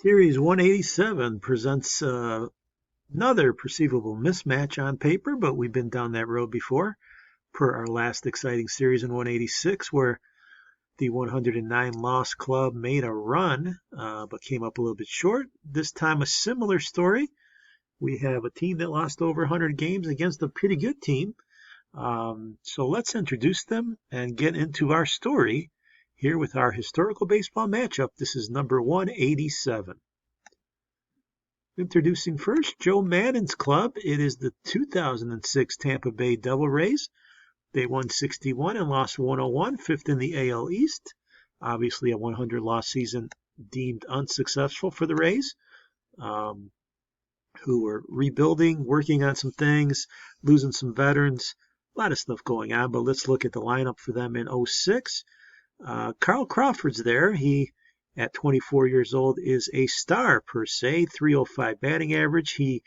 Series 187 presents another perceivable mismatch on paper, but we've been down that road before, per our last exciting series in 186, where the 109 loss club made a run, but came up a little bit short. This time, a similar story. We have a team that lost over 100 games against a pretty good team. So let's introduce them and get into our story here with our historical baseball matchup. This is number 187. Introducing first, Joe Maddon's club. It is the 2006 Tampa Bay Devil Rays. They won 61 and lost 101, fifth in the AL East. Obviously, a 100-loss season deemed unsuccessful for the Rays, who were rebuilding, working on some things, losing some veterans. A lot of stuff going on, but let's look at the lineup for them in 06. Carl Crawford's there. He, at 24 years old, is a star per se. 305 batting average. He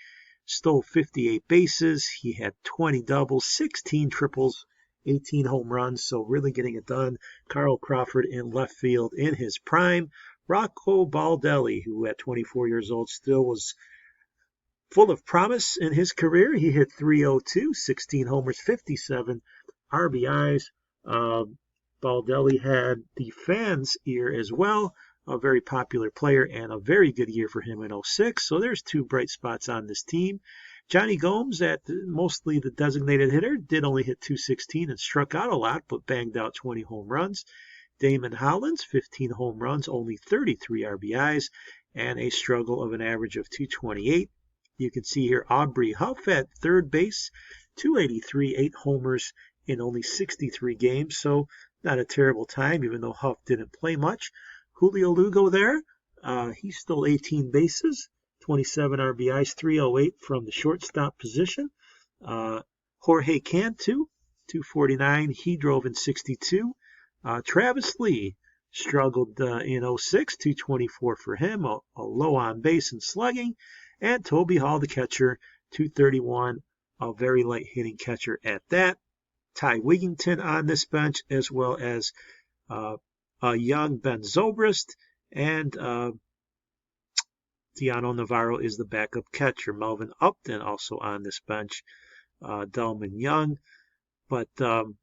stole 58 bases. He had 20 doubles, 16 triples, 18 home runs. So really getting it done. Carl Crawford in left field in his prime. Rocco Baldelli, who at 24 years old still was full of promise in his career. He hit 302, 16 homers, 57 RBIs. Baldelli had the fans' ear as well. A very popular player and a very good year for him in 06. So there's two bright spots on this team. Johnny Gomes, mostly the designated hitter, did only hit 216 and struck out a lot, but banged out 20 home runs. Damon Hollins, 15 home runs, only 33 RBIs, and a struggle of an average of 228. You can see here Aubrey Huff at third base, 283, 8 homers in only 63 games, so not a terrible time, even though Huff didn't play much. Julio Lugo there, he stole 18 bases, 27 RBIs, 308 from the shortstop position. Jorge Cantu, 249, he drove in 62. Travis Lee struggled in 06, 224 for him, a low on base and slugging. And Toby Hall, the catcher, 231, a very light hitting catcher at that. Ty Wigington on this bench, as well as a young Ben Zobrist, and Diano Navarro is the backup catcher. Melvin Upton also on this bench, Delman Young. But the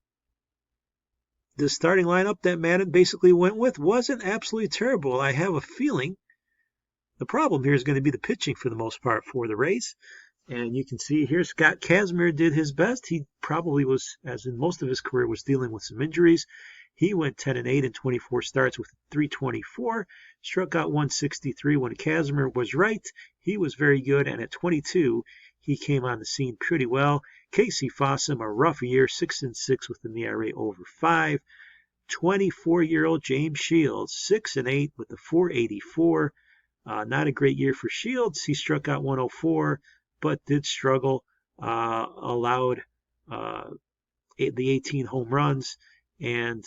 starting lineup that Madden basically went with wasn't absolutely terrible. I have a feeling the problem here is going to be the pitching for the most part for the Rays. And you can see here Scott Kazmir did his best. He probably was, as in most of his career, was dealing with some injuries. He went 10-8 in 24 starts with 324, struck out 163 when Kazmir was right. He was very good, and at 22, he came on the scene pretty well. Casey Fossum, a rough year, 6-6 with an ERA over 5. 24-year-old James Shields, 6-8 with a 484. Not a great year for Shields. He struck out 104, but did struggle, allowed the 18 home runs, and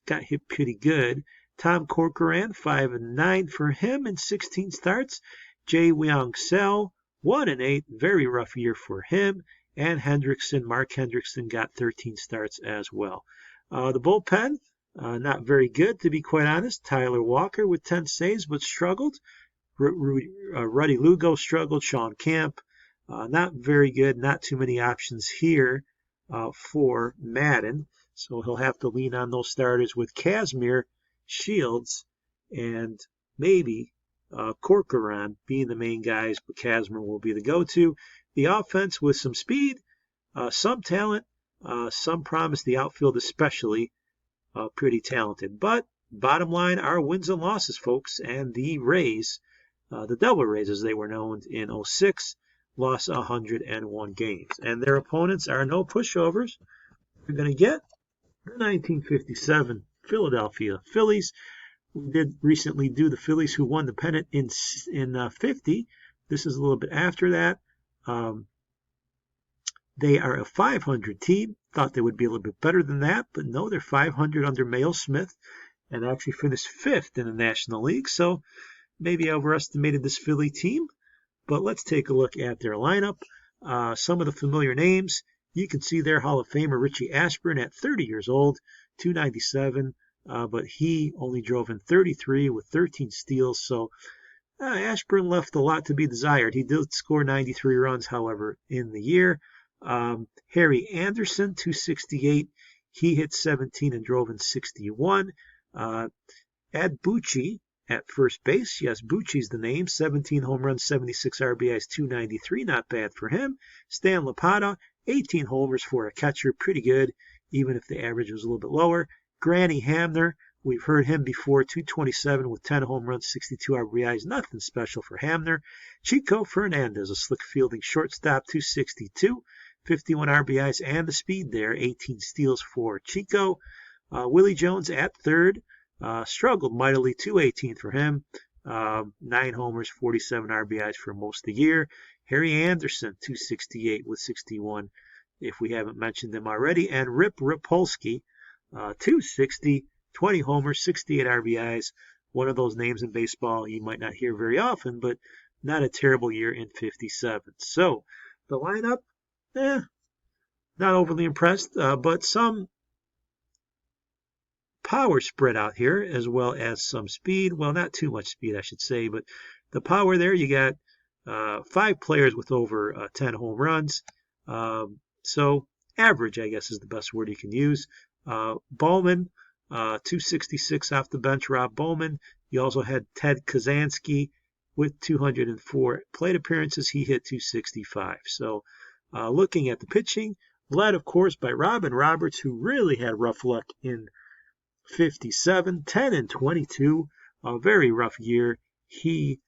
got hit pretty good. Tom Corcoran, 5-9 for him in 16 starts. Jay Weong Sell, 1-8, very rough year for him. And Mark Hendrickson, got 13 starts as well. The bullpen, not very good, to be quite honest. Tyler Walker with 10 saves, but struggled. Ruddy Lugo struggled. Sean Camp, not very good. Not too many options here for Madden. So he'll have to lean on those starters with Kazmir, Shields, and maybe Corcoran being the main guys, but Kazmir will be the go-to. The offense with some speed, some talent, some promise. The outfield especially pretty talented. But bottom line are wins and losses, folks. And the Rays, the Devil Rays as they were known in 06, lost 101 games. And their opponents are no pushovers. You're going to get the 1957 Philadelphia Phillies. We did recently do the Phillies who won the pennant in 50. This is a little bit after that. They are a 500 team. Thought they would be a little bit better than that, but no, they're 500 under Mayo Smith and actually finished 5th in the National League. So maybe I overestimated this Philly team, but let's take a look at their lineup. Some of the familiar names. You can see there Hall of Famer Richie Ashburn at 30 years old, 297, but he only drove in 33 with 13 steals, so Ashburn left a lot to be desired. He did score 93 runs, however, in the year. Harry Anderson, 268. He hit 17 and drove in 61. Ed Bucci at first base. Yes, Bucci's the name. 17 home runs, 76 RBIs, 293. Not bad for him. Stan Lapata, 18 homers for a catcher. Pretty good, even if the average was a little bit lower. Granny Hamner, we've heard him before. 227 with 10 home runs, 62 RBIs. Nothing special for Hamner. Chico Fernandez, a slick fielding shortstop, 262. 51 RBIs and the speed there. 18 steals for Chico. Willie Jones at third. Struggled mightily, 218 for him. 9 homers, 47 RBIs for most of the year. Harry Anderson, 268 with 61, if we haven't mentioned him already. And Rip Rapolsky, 260, 20 homers, 68 RBIs. One of those names in baseball you might not hear very often, but not a terrible year in 57. So the lineup, not overly impressed, but some power spread out here, as well as some speed. Well, not too much speed, I should say, but the power there, you got 5 players with over 10 home runs. So average, I guess, is the best word you can use. Bowman, 266 off the bench, Rob Bowman. You also had Ted Kazansky with 204 plate appearances. He hit 265. So looking at the pitching, led, of course, by Robin Roberts, who really had rough luck in 57, 10 and 22, a very rough year. He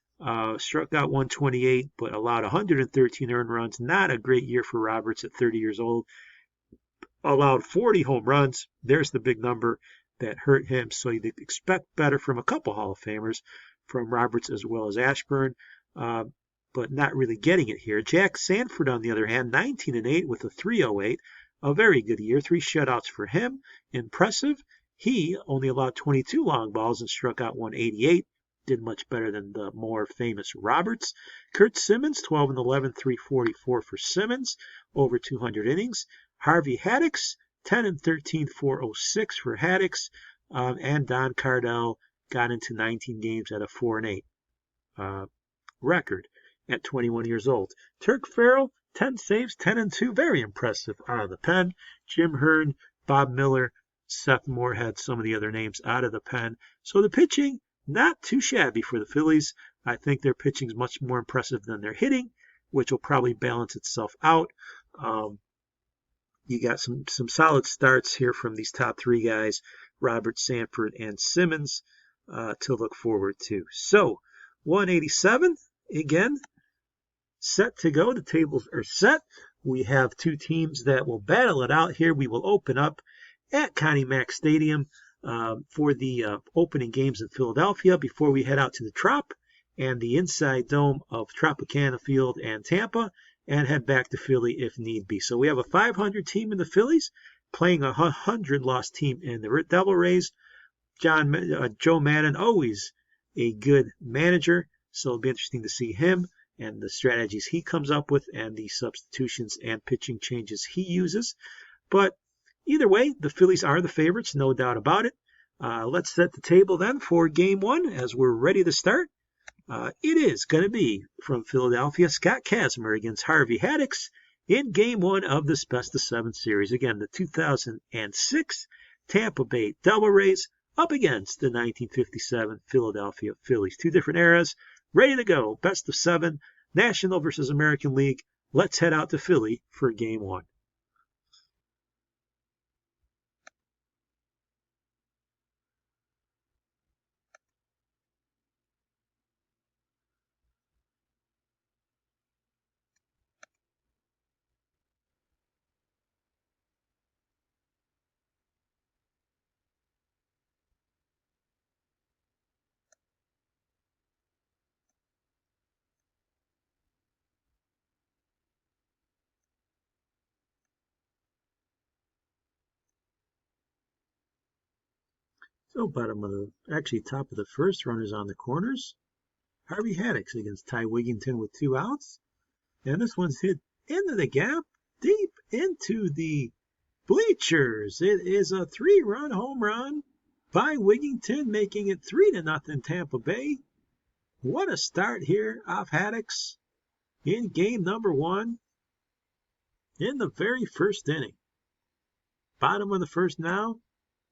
struck out 128, but allowed 113 earned runs. Not a great year for Roberts at 30 years old. Allowed 40 home runs. There's the big number that hurt him. So you'd expect better from a couple Hall of Famers, from Roberts as well as Ashburn, but not really getting it here. Jack Sanford, on the other hand, 19 and 8 with a 308. A very good year. 3 shutouts for him. Impressive. He only allowed 22 long balls and struck out 188. Did much better than the more famous Roberts. Kurt Simmons, 12 and 11, 344 for Simmons, over 200 innings. Harvey Haddix, 10 and 13, 406 for Haddix. And Don Cardell got into 19 games at a 4 and 8 record at 21 years old. Turk Farrell, 10 saves, 10 and 2, very impressive out of the pen. Jim Hearn, Bob Miller, Seth Moorhead, some of the other names out of the pen. So the pitching, not too shabby for the Phillies. I think their pitching is much more impressive than their hitting, which will probably balance itself out. You got some solid starts here from these top 3 guys, Robert, Sanford, and Simmons, to look forward to. So 187, again, set to go. The tables are set. We have 2 teams that will battle it out here. We will open up at Connie Mack Stadium for the opening games in Philadelphia before we head out to the Trop and the inside dome of Tropicana Field and Tampa, and head back to Philly if need be. So we have a 500 team in the Phillies playing a 100-loss team in the Devil Rays. Joe Madden, always a good manager, so it'll be interesting to see him and the strategies he comes up with and the substitutions and pitching changes he uses. But either way, the Phillies are the favorites, no doubt about it. Let's set the table then for Game 1 as we're ready to start. It is going to be from Philadelphia, Scott Kazmir against Harvey Haddix in Game 1 of this best-of-7 series. Again, the 2006 Tampa Bay Devil Rays up against the 1957 Philadelphia Phillies. 2 different eras, ready to go. Best-of-7, National versus American League. Let's head out to Philly for Game 1. So top of the first, runners on the corners. Harvey Haddix against Ty Wigginton with 2 outs. And this one's hit into the gap, deep into the bleachers. It is a 3-run home run by Wigginton, making it 3-0 Tampa Bay. What a start here off Haddix in game number 1 in the very first inning. Bottom of the first now,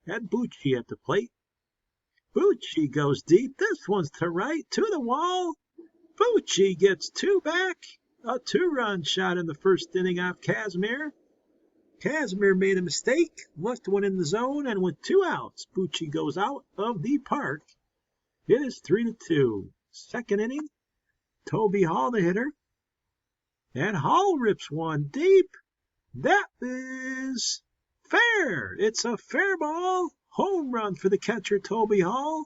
and Bucci at the plate. Bucci goes deep. This one's to right, to the wall. Bucci gets 2 back. A 2-run shot in the first inning off Kazmir. Kazmir made a mistake, left one in the zone, and with 2 outs, Bucci goes out of the park. It is 3-2. Second inning, Toby Hall the hitter. And Hall rips one deep. That is fair. It's a fair ball. Home run for the catcher, Toby Hall.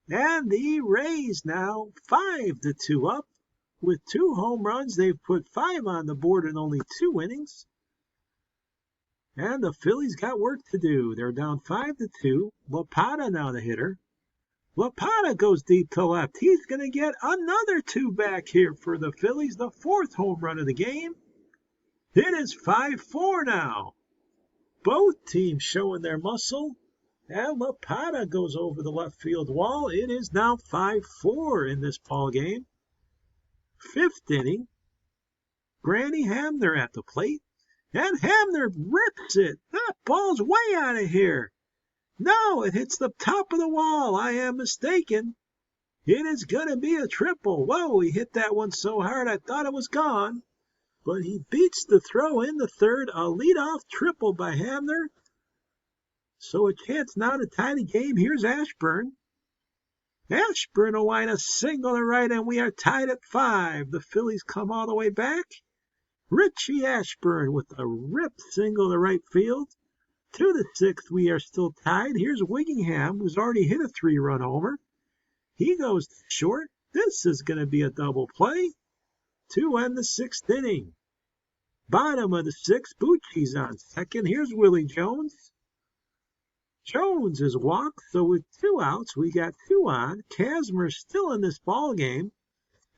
And the Rays now 5-2 up. With 2 home runs, they've put 5 on the board in only 2 innings. And the Phillies got work to do. They're down 5-2. Lapata now the hitter. Lapata goes deep to left. He's going to get another 2 back here for the Phillies, the 4th home run of the game. It is 5-4 now. Both teams showing their muscle. And Lapata goes over the left field wall. It is now 5-4 in this ball game. 5th inning. Granny Hamner at the plate. And Hamner rips it. That ball's way out of here. No, it hits the top of the wall. I am mistaken. It is going to be a triple. Whoa, he hit that one so hard I thought it was gone. But he beats the throw in the 3rd. A leadoff triple by Hamner. So a chance now to tie the game. Here's Ashburn. Ashburn will line a single to right, and we are tied at 5. The Phillies come all the way back. Richie Ashburn with a rip single to right field. To the 6th, we are still tied. Here's Wiggingham, who's already hit a 3-run homer. He goes short. This is going to be a double play to end the 6th inning. Bottom of the 6th, Bucci's on second. Here's Willie Jones. Jones is walked, so with 2 outs, we got 2 on. Kazmir's still in this ball game,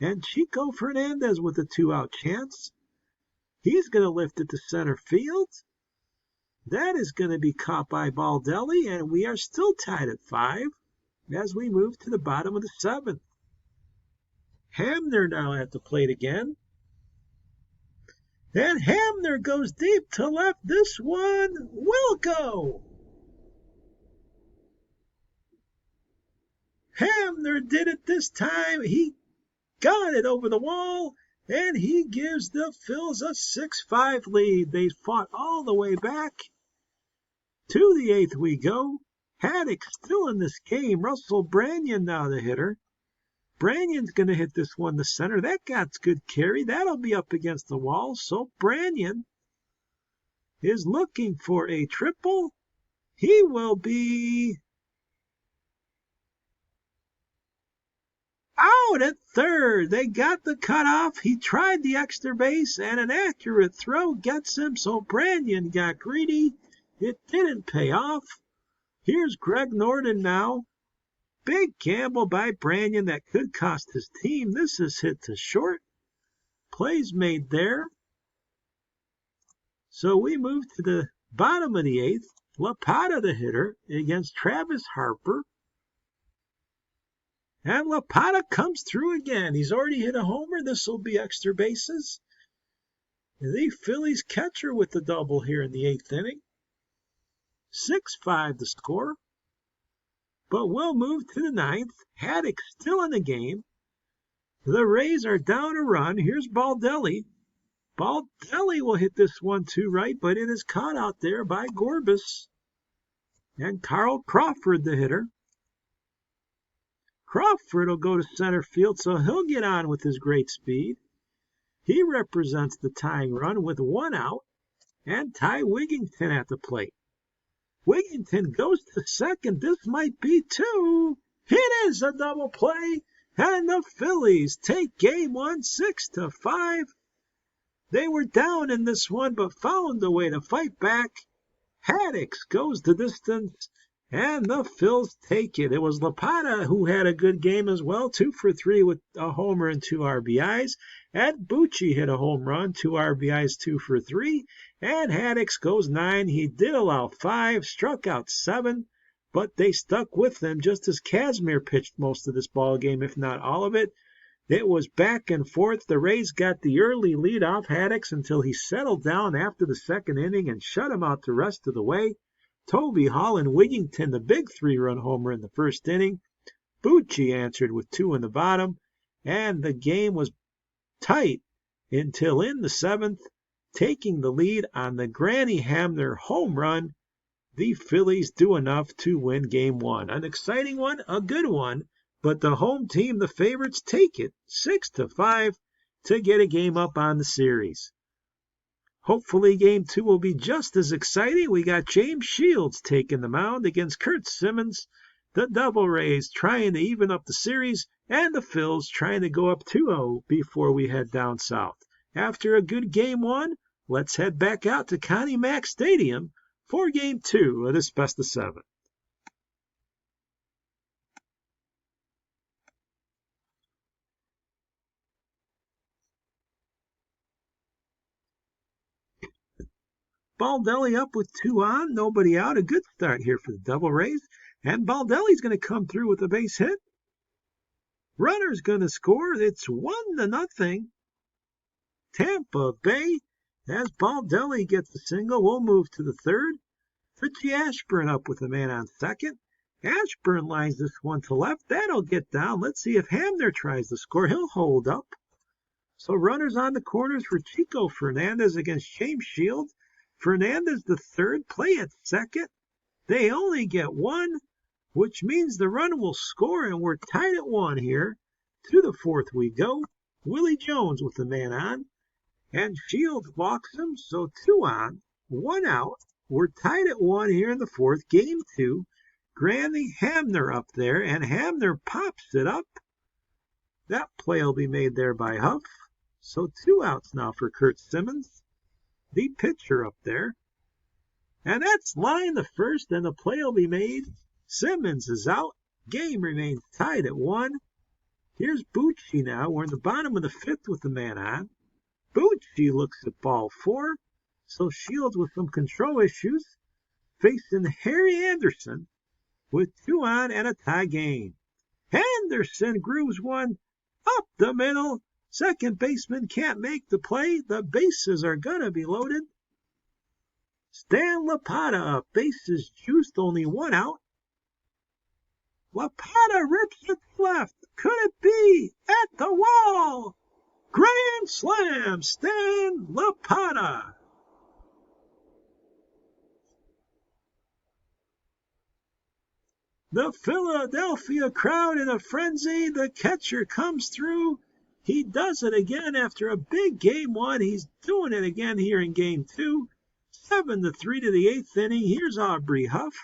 and Chico Fernandez with a 2-out chance. He's going to lift it to center field. That is going to be caught by Baldelli, and we are still tied at 5 as we move to the bottom of the 7th. Hamner now at the plate again. And Hamner goes deep to left. This one will go. Hamner did it this time. He got it over the wall, and he gives the Phils a 6-5 lead. They fought all the way back. To the 8th we go. Haddock still in this game. Russell Branyan now the hitter. Branyan's going to hit this one to center. That got good carry. That'll be up against the wall. So Branyan is looking for a triple. He will be out at 3rd. They got the cutoff. He tried the extra base, and an accurate throw gets him. So Branyan got greedy. It didn't pay off. Here's Greg Norton now. Big gamble by Branyan that could cost his team. This is hit to short. Plays made there. So we move to the bottom of the 8th. Lapata the hitter against Travis Harper. And Lapata comes through again. He's already hit a homer. This will be extra bases. The Phillies catcher with the double here in the 8th inning. 6-5 the score. But we'll move to the 9th. Haddock still in the game. The Rays are down a run. Here's Baldelli. Baldelli will hit this one to right, but it is caught out there by Gorbis. And Carl Crawford, the hitter. Crawford will go to center field, so he'll get on with his great speed. He represents the tying run with 1 out, and Ty Wigginton at the plate. Wigginton goes to second. This might be 2. It is a double play, and the Phillies take game 1 6-5. They were down in this one, but found a way to fight back. Haddock goes the distance, and the Phils take it. It was Lapata who had a good game as well, 2 for 3 with a homer and 2 RBIs. And Bucci hit a home run, 2 RBIs, 2 for 3. And Haddock goes 9. He did allow 5, struck out 7. but they stuck with them just as Kazmir pitched most of this ball game, if not all of it. It was back and forth. The Rays got the early lead off Haddix until he settled down after the second inning and shut him out the rest of the way. Toby Hall and Wigington, the big 3-run homer in the first inning. Bucci answered with 2 in the bottom, and the game was tight until in the 7th, taking the lead on the Granny Hamner home run, the Phillies do enough to win Game 1. An exciting one, a good one, but the home team, the favorites, take it 6-5 to get a game up on the series. Hopefully Game 2 will be just as exciting. We got James Shields taking the mound against Curt Simmons. The Double Rays trying to even up the series, and the Phils trying to go up 2-0 before we head down south. After a good Game 1, let's head back out to Connie Mack Stadium for Game 2 of this best of 7. Baldelli up with 2 on, nobody out. A good start here for the Double Rays. And Baldelli's going to come through with a base hit. Runner's going to score. It's 1-0. Tampa Bay, as Baldelli gets the single, we'll move to the third. Richie Ashburn up with a man on second. Ashburn lines this one to left. That'll get down. Let's see if Hamner tries to score. He'll hold up. So runners on the corners for Chico Fernandez against James Shields. Fernandez the third, play at second. They only get 1, which means the run will score, and we're tied at 1 here. To the fourth we go. Willie Jones with the man on, and Shields walks him, so 2 on, 1 out. We're tied at 1 here in the fourth. Game 2. Granny Hamner up there, and Hamner pops it up. That play will be made there by Huff. So 2 outs now for Curt Simmons, the pitcher up there. And that's line the first, and the play will be made. Simmons is out. Game remains tied at 1. Here's Bucci now. We're in the bottom of the 5th with the man on. Bucci looks at ball 4. So Shields with some control issues, facing Harry Anderson with 2 on and a tie game. Anderson grooves one up the middle. Second baseman can't make the play. The bases are going to be loaded. Stan Lapata up. Bases juiced, only 1 out. Lapata rips it left. Could it be at the wall? Grand slam, Stan Lapata. The Philadelphia crowd in a frenzy. The catcher comes through. He does it again after a big Game 1. He's doing it again here in Game 2. 7-3 to the 8th inning. Here's Aubrey Huff.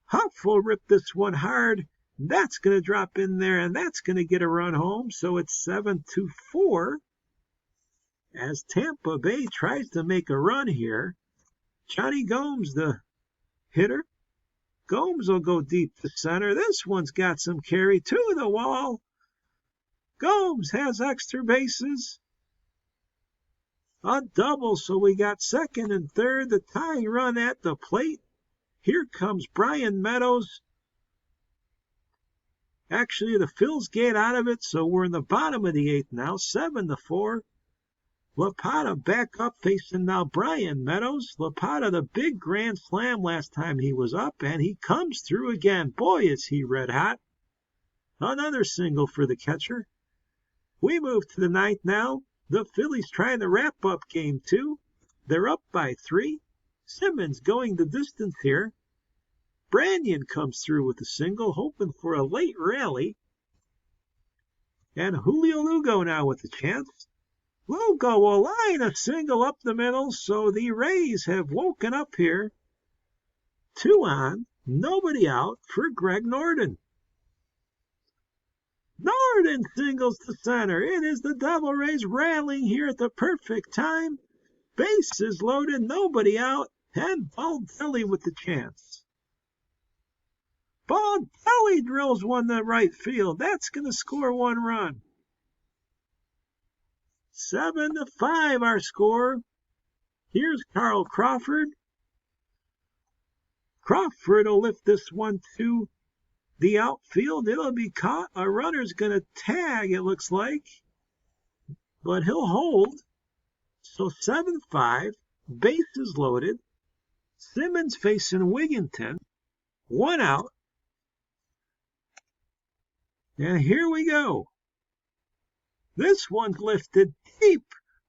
Huff will rip this one hard. That's going to drop in there, and that's going to get a run home. So it's 7-4 as Tampa Bay tries to make a run here. Johnny Gomes, the hitter. Gomes will go deep to center. This one's got some carry to the wall. Gomes has extra bases. A double, so we got second and third. The tying run at the plate. Here comes Brian Meadows. Actually, the Phils get out of it, so we're in the bottom of the 8th now, 7-4. Lapata back up, facing now Brian Meadows. Lapata, the big grand slam last time he was up, and he comes through again. Boy, is he red hot. Another single for the catcher. We move to the 9th now. The Phillies trying to wrap up Game 2. They're up by 3. Simmons going the distance here. Branyan comes through with a single, hoping for a late rally. And Julio Lugo now with a chance. Lugo will line a single up the middle, so the Rays have woken up here. 2 on, nobody out for Greg Norden. Norden singles to center. It is the Double Rays rallying here at the perfect time. Bases loaded, nobody out, and Baldelli with the chance. Baldelli drills one to right field. That's going to score 1 run. 7-5 our score. Here's Carl Crawford. Crawford will lift this one to the outfield. It'll be caught. A runner's going to tag, it looks like. But he'll hold. So 7-5. Bases loaded. Simmons facing Wigginton. 1 out. And here we go. This one's lifted deep.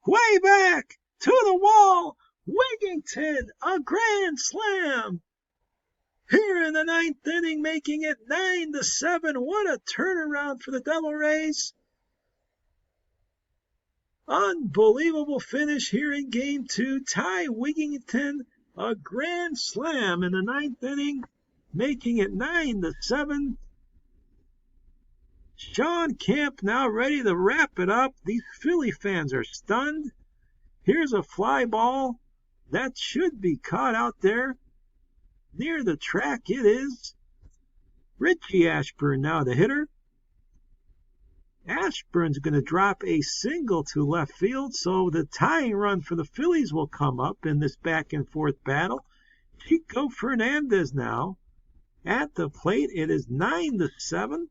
Way back. To the wall. Wigginton. A grand slam. Here in the 9th inning, making it 9-7. What a turnaround for the Devil Rays. Unbelievable finish here in Game 2. Ty Wigginton, a grand slam in the 9th inning, making it 9-7. Sean Camp now ready to wrap it up. These Philly fans are stunned. Here's a fly ball. That should be caught out there. Near the track it is. Richie Ashburn now the hitter. Ashburn's going to drop a single to left field, so the tying run for the Phillies will come up in this back-and-forth battle. Chico Fernandez now at the plate. It is 9-7.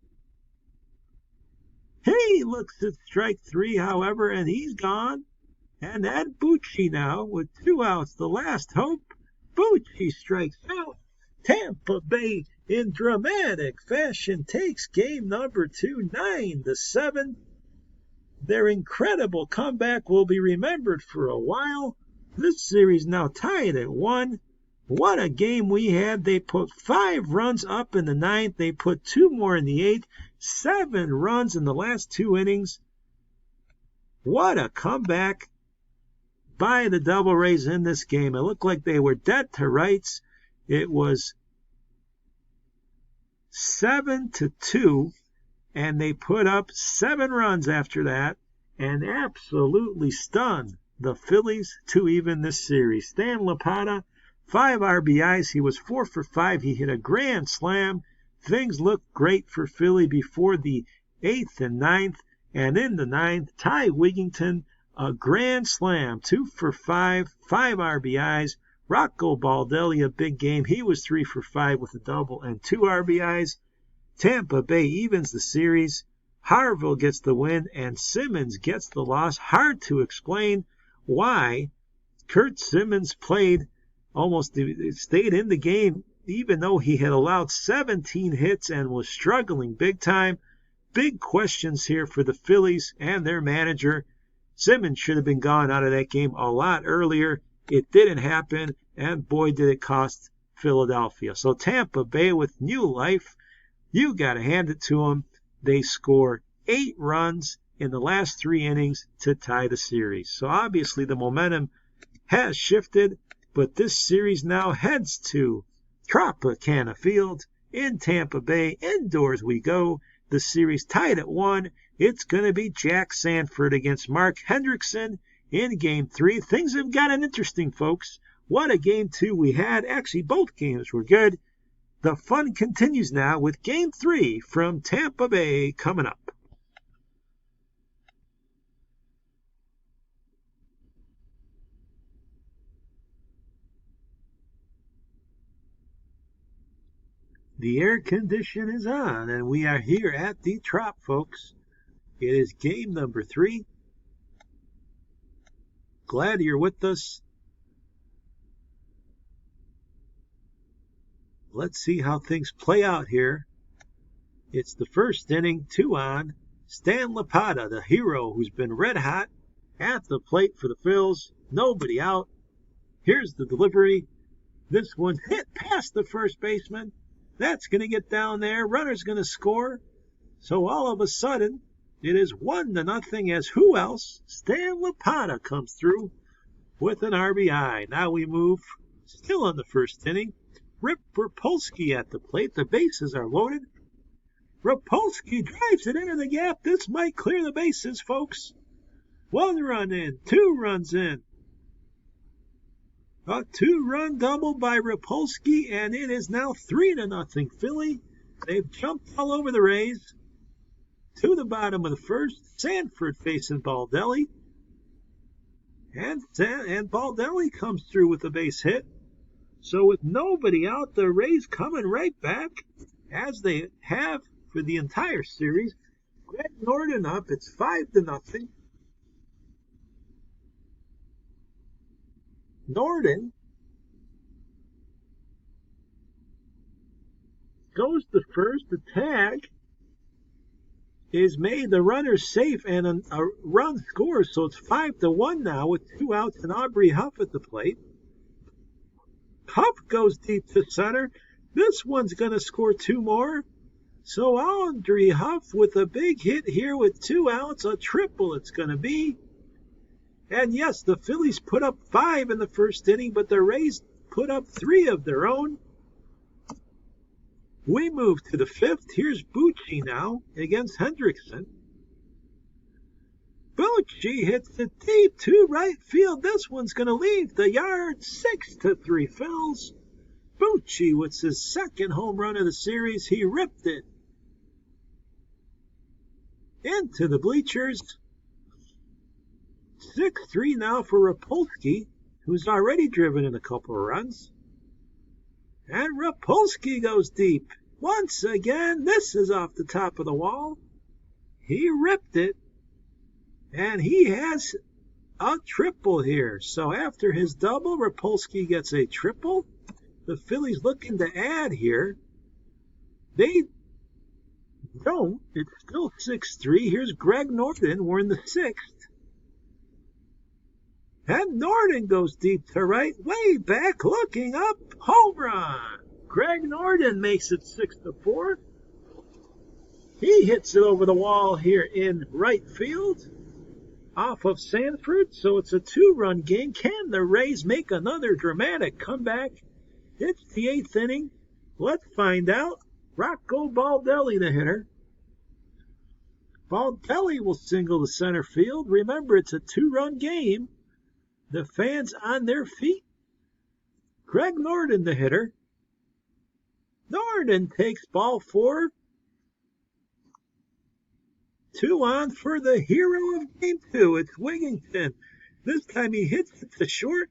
He looks at strike 3, however, and he's gone. And Ed Bucci now with 2 outs. The last hope. Bucci strikes out. Tampa Bay in dramatic fashion takes game number 2, 9-7. Their incredible comeback will be remembered for a while. This series now tied at 1. What a game we had. They put 5 runs up in the 9th. They put 2 more in the 8th. 7 runs in the last 2 innings. What a comeback by the Devil Rays in this game. It looked like they were dead to rights. It was 7-2, and they put up 7 runs after that and absolutely stunned the Phillies to even this series. Stan Lapata, 5 RBIs. He was 4 for 5. He hit a grand slam. Things looked great for Philly before the 8th and 9th. And in the 9th, Ty Wigginton, a grand slam, 2 for 5, 5 RBIs. Rocco Baldelli, a big game. He was 3 for 5 with a double and 2 RBIs. Tampa Bay evens the series. Harville gets the win, and Simmons gets the loss. Hard to explain why Kurt Simmons played almost stayed in the game, even though he had allowed 17 hits and was struggling big time. Big questions here for the Phillies and their manager. Simmons should have been gone out of that game a lot earlier. It didn't happen, and boy, did it cost Philadelphia. So Tampa Bay with new life. You got to hand it to them. They score 8 runs in the last 3 innings to tie the series. So obviously the momentum has shifted, but this series now heads to Tropicana Field in Tampa Bay. Indoors we go. The series tied at 1. It's going to be Jack Sanford against Mark Hendrickson in Game 3. Things have gotten interesting, folks. What a Game 2 we had. Actually, both games were good. The fun continues now with Game 3 from Tampa Bay coming up. The air condition is on, and we are here at the Trop, folks. It is game number 3. Glad you're with us. Let's see how things play out here. It's the first inning, 2 on. Stan Lapata, the hero who's been red hot, at the plate for the Phils. Nobody out. Here's the delivery. This one's hit past the first baseman. That's going to get down there. Runner's going to score. So all of a sudden, it is 1-0 as who else? Stan Lapata comes through with an RBI. Now we move, still on the first inning. Rip Rapolsky at the plate. The bases are loaded. Rapolsky drives it into the gap. This might clear the bases, folks. 1 run in, 2 runs in. A 2-run double by Rapolsky, and it is now 3-0 Philly. They've jumped all over the Rays. To the bottom of the first, Sanford facing Baldelli. And Baldelli comes through with a base hit. So with nobody out, the Rays coming right back, as they have for the entire series. Greg Norton up. It's 5-0. Norton goes to first. The tag is made. The runner's safe and a run scores. So it's 5-1 now with 2 outs and Aubrey Huff at the plate. Huff goes deep to center. This one's going to score 2 more. So Aubrey Huff with a big hit here with 2 outs, a triple it's going to be. And yes, the Phillies put up 5 in the first inning, but the Rays put up 3 of their own. We move to the 5th. Here's Bucci now against Hendrickson. Bucci hits it deep to right field. This one's going to leave the yard. 6-3 Phils. Bucci with his second home run of the series. He ripped it into the bleachers. 6-3 now for Rapolsky, who's already driven in a couple of runs. And Rapolsky goes deep. Once again, this is off the top of the wall. He ripped it. And he has a triple here. So after his double, Rapolsky gets a triple. The Phillies looking to add here. They don't. It's still 6-3. Here's Greg Norton. We're in the 6th. And Norton goes deep to right, way back, looking up, home run. Greg Norton makes it 6-4. He hits it over the wall here in right field, off of Sanford, so it's a 2-run game. Can the Rays make another dramatic comeback? It's the 8th inning. Let's find out. Rocco Baldelli, the hitter. Baldelli will single to center field. Remember, it's a 2-run game. The fans on their feet. Greg Norton, the hitter. Norton takes ball 4. 2 on for the hero of game 2. It's Wigington. This time he hits it to short.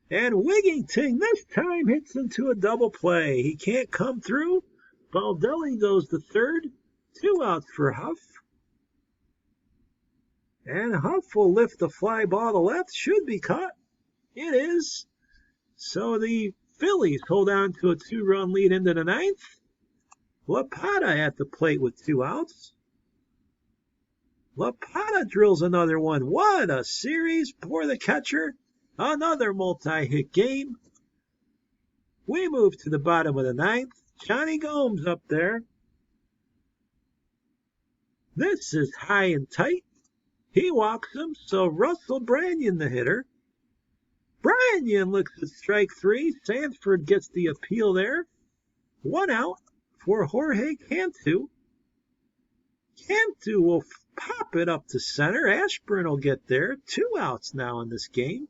And Wigington this time hits into a double play. He can't come through. Baldelli goes to third. 2 outs for Huff. And Huff will lift the fly ball to left. Should be caught. It is. So the Phillies hold on to a 2-run lead into the 9th. Lapata at the plate with 2 outs. Lapata drills another one. What a series for the catcher. Another multi-hit game. We move to the bottom of the 9th. Johnny Gomes up there. This is high and tight. He walks him, so Russell Branyan, the hitter. Branyan looks at strike 3. Sanford gets the appeal there. 1 out for Jorge Cantu. Cantu will pop it up to center. Ashburn will get there. 2 outs now in this game.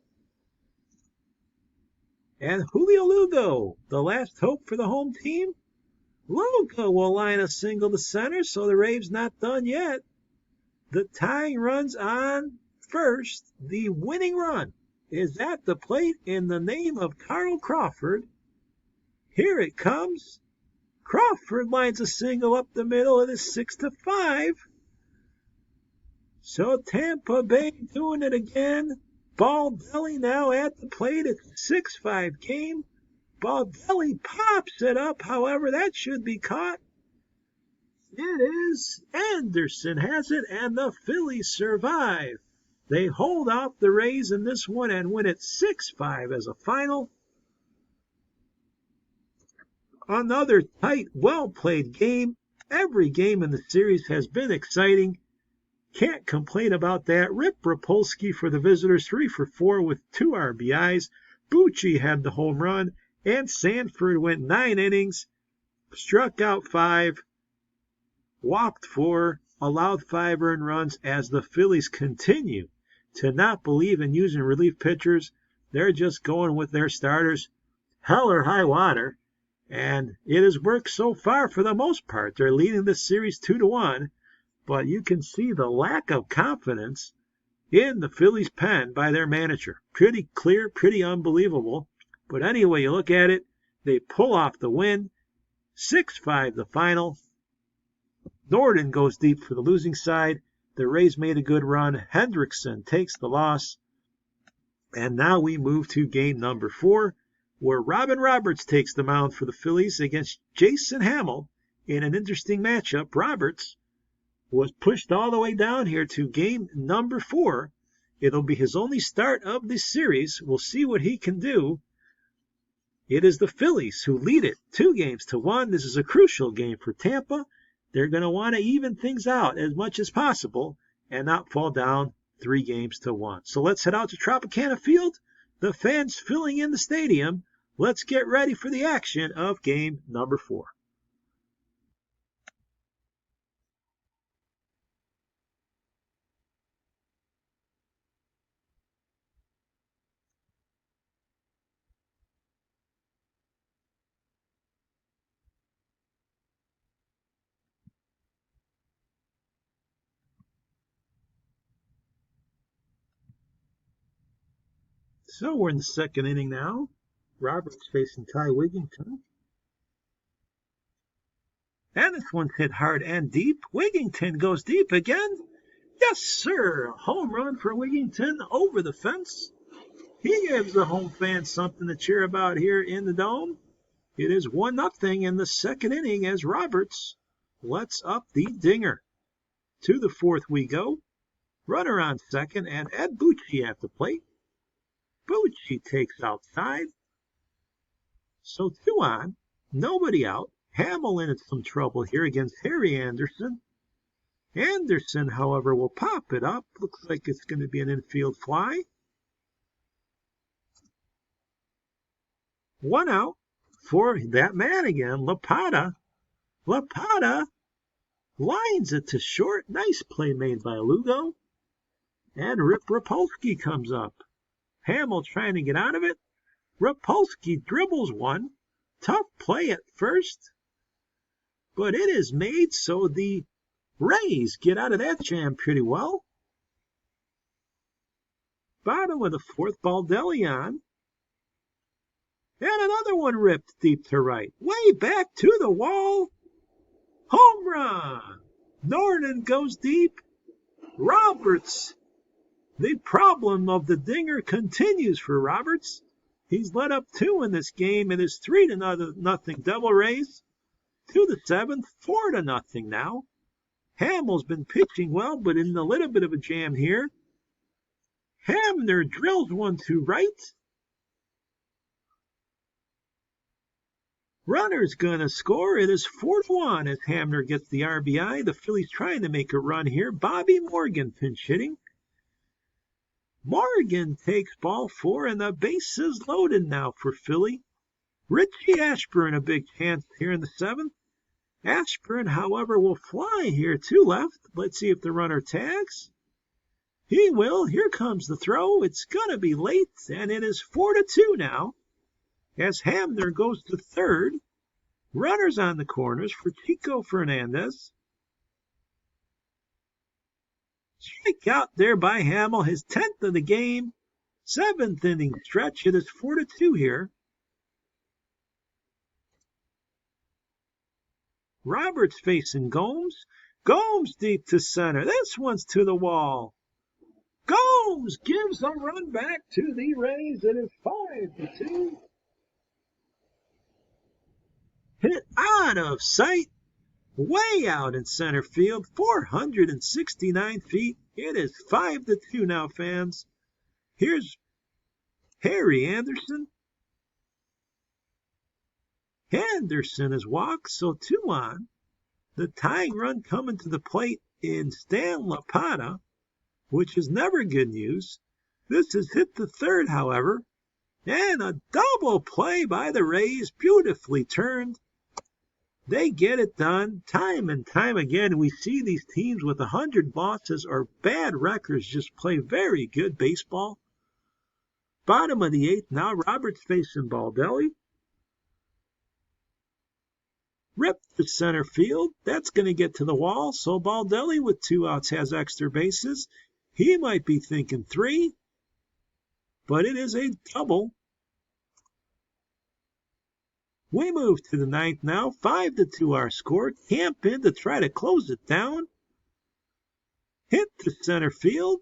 And Julio Lugo, the last hope for the home team. Lugo will line a single to center, so the Rays not done yet. The tying run's on first. The winning run is at the plate in the name of Carl Crawford. Here it comes. Crawford lines a single up the middle. It is 6-5. So Tampa Bay doing it again. Baldelli now at the plate. It's a 6-5 game. Baldelli pops it up. However, that should be caught. It is. Anderson has it, and the Phillies survive. They hold off the Rays in this one and win it 6-5 as a final. Another tight, well-played game. Every game in the series has been exciting. Can't complain about that. Rip Rapolsky for the visitors, 3 for 4 with 2 RBIs. Bucci had the home run, and Sanford went 9 innings, struck out 5. Walked 4, allowed 5 earned runs as the Phillies continue to not believe in using relief pitchers. They're just going with their starters, hell or high water. And it has worked so far for the most part. They're leading this series 2-1. But you can see the lack of confidence in the Phillies pen by their manager. Pretty clear, pretty unbelievable. But anyway, you look at it, they pull off the win. 6-5 the final. Norton goes deep for the losing side. The Rays made a good run. Hendrickson takes the loss. And now we move to game number 4, where Robin Roberts takes the mound for the Phillies against Jason Hammel in an interesting matchup. Roberts was pushed all the way down here to game number 4. It'll be his only start of this series. We'll see what he can do. It is the Phillies who lead it 2-1. This is a crucial game for Tampa. They're going to want to even things out as much as possible and not fall down 3-1. So let's head out to Tropicana Field. The fans filling in the stadium. Let's get ready for the action of game number 4. So we're in the second inning now. Roberts facing Ty Wigington. And this one's hit hard and deep. Wigington goes deep again. Yes, sir. A home run for Wigington over the fence. He gives the home fans something to cheer about here in the Dome. It is 1-0 in the second inning as Roberts lets up the dinger. To the 4th we go. Runner on second and Ed Bucci at the plate. Bucci takes outside. So 2 on, nobody out. Hammel in some trouble here against Harry Anderson. Anderson, however, will pop it up. Looks like it's going to be an infield fly. 1 out for that man again, Lapata. Lapata lines it to short. Nice play made by Lugo. And Rip Rapolsky comes up. Hammel trying to get out of it. Rapolsky dribbles one. Tough play at first. But it is made so the Rays get out of that jam pretty well. Bottom of the 4th, Baldelli on. And another one ripped deep to right. Way back to the wall. Home run. Norton goes deep. Roberts. The problem of the dinger continues for Roberts. He's let up 2 in this game. It is 3-0 double Rays. To the 7th, 4-0 now. Hammel's been pitching well, but in a little bit of a jam here. Hamner drills one to right. Runner's gonna score. It is 4-1 as Hamner gets the RBI. The Phillies trying to make a run here. Bobby Morgan pinch hitting. Morgan takes ball 4, and the base is loaded now for Philly. Richie Ashburn a big chance here in the 7th. Ashburn, however, will fly here to left. Let's see if the runner tags. He will. Here comes the throw. It's going to be late, and it is 4-2 now. As Hamner goes to 3rd. Runners on the corners for Chico Fernandez. Strikeout there by Hammel, his 10th of the game. 7th inning stretch. It is 4-2 here. Roberts facing Gomes. Gomes deep to center. This one's to the wall. Gomes gives a run back to the Rays. It is 5-2. Hit out of sight. Way out in center field. 469 feet. It is 5-2 now, fans. Here's Harry Anderson. Henderson is walked, so 2 on. The tying run coming to the plate in Stan Lapata, which is never good news. This has hit the 3rd, however. And a double play by the Rays, beautifully turned. They get it done time and time again. We see these teams with 100 losses or bad records just play very good baseball. Bottom of the 8th, now Roberts facing Baldelli. Ripped to center field. That's going to get to the wall. So Baldelli with 2 outs has extra bases. He might be thinking 3. But it is a double. We move to the ninth now. 5-2 our score. Camp in to try to close it down. Hit to center field.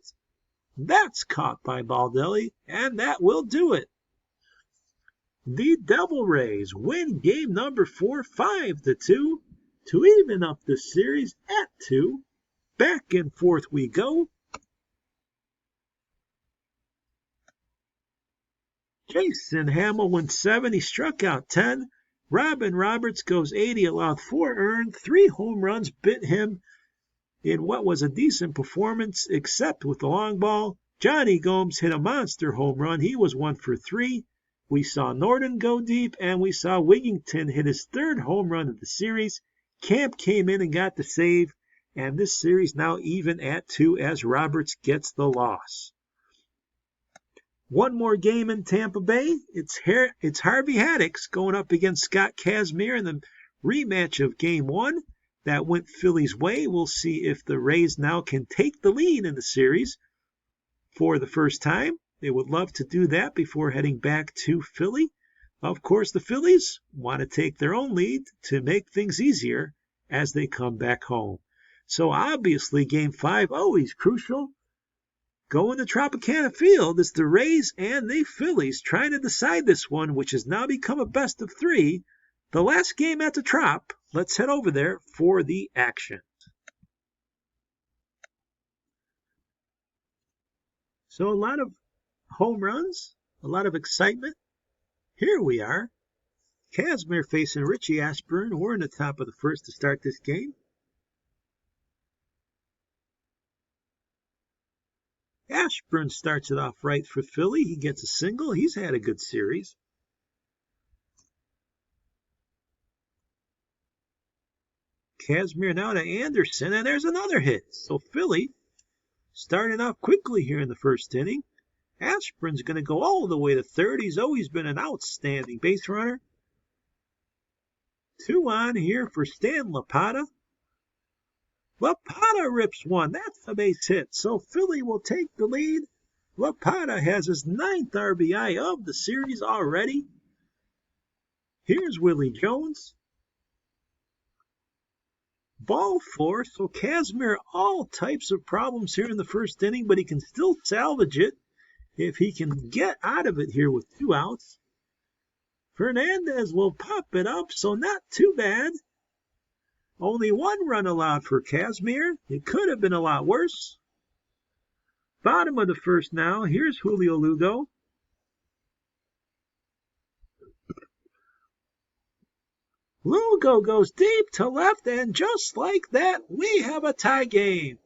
That's caught by Baldelli, and that will do it. The Devil Rays win game number 4, 5-2, to even up the series at 2. Back and forth we go. Jason Hamill went 7. He struck out 10. Robin Roberts goes 8. He allowed 4 earned. 3 home runs bit him in what was a decent performance, except with the long ball. Johnny Gomes hit a monster home run. He was 1 for 3. We saw Norton go deep, and we saw Wigington hit his 3rd home run of the series. Camp came in and got the save, and this series now even at 2 as Roberts gets the loss. One more game in Tampa Bay. It's Harvey Haddix going up against Scott Kazmir in the rematch of Game 1. That went Phillies' way. We'll see if the Rays now can take the lead in the series for the first time. They would love to do that before heading back to Philly. Of course, the Phillies want to take their own lead to make things easier as they come back home. So obviously, Game 5, always crucial. Going to Tropicana Field, it's the Rays and the Phillies trying to decide this one, which has now become a best of 3. The last game at the Trop. Let's head over there for the action. So a lot of home runs, a lot of excitement. Here we are. Kazmir facing Richie Ashburn. We're in the top of the first to start this game. Ashburn starts it off right for Philly. He gets a single. He's had a good series. Kazmir now to Anderson, and there's another hit. So Philly starting off quickly here in the first inning. Ashburn's going to go all the way to third. He's always been an outstanding base runner. 2 on here for Stan Lapata. Lapata rips one. That's a base hit. So Philly will take the lead. Lapata has his 9th RBI of the series already. Here's Willie Jones. Ball 4. So Kazmir, all types of problems here in the first inning, but he can still salvage it if he can get out of it here with 2 outs. Fernandez will pop it up, so not too bad. Only 1 run allowed for Kazmir. It could have been a lot worse. Bottom of the first now. Here's Julio Lugo. Lugo goes deep to left, and just like that, we have a tie game.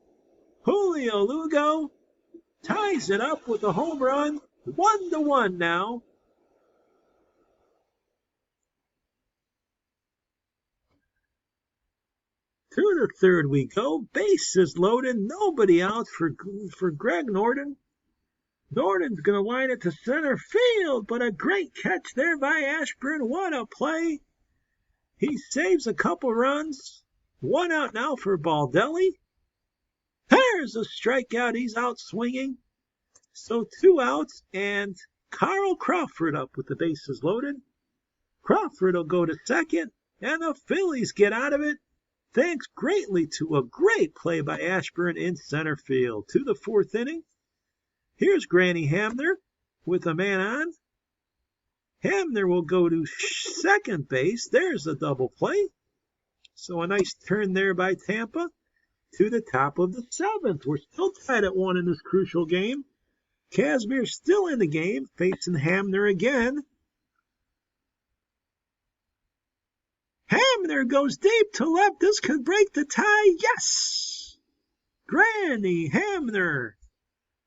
Julio Lugo ties it up with a home run. 1-1 now. To the third we go. Bases loaded. Nobody out for Greg Norton. Norton's going to line it to center field, but a great catch there by Ashburn. What a play. He saves a couple runs. 1 out now for Baldelli. There's a strikeout. He's out swinging. So 2 outs, and Carl Crawford up with the bases loaded. Crawford will go to second, and the Phillies get out of it. Thanks greatly to a great play by Ashburn in center field. To the 4th inning. Here's Granny Hamner with a man on. Hamner will go to second base. There's a double play. So a nice turn there by Tampa. To the top of the 7th. We're still tied at 1 in this crucial game. Kazmir still in the game, facing Hamner again. Hamner goes deep to left. This could break the tie. Yes! Granny Hamner.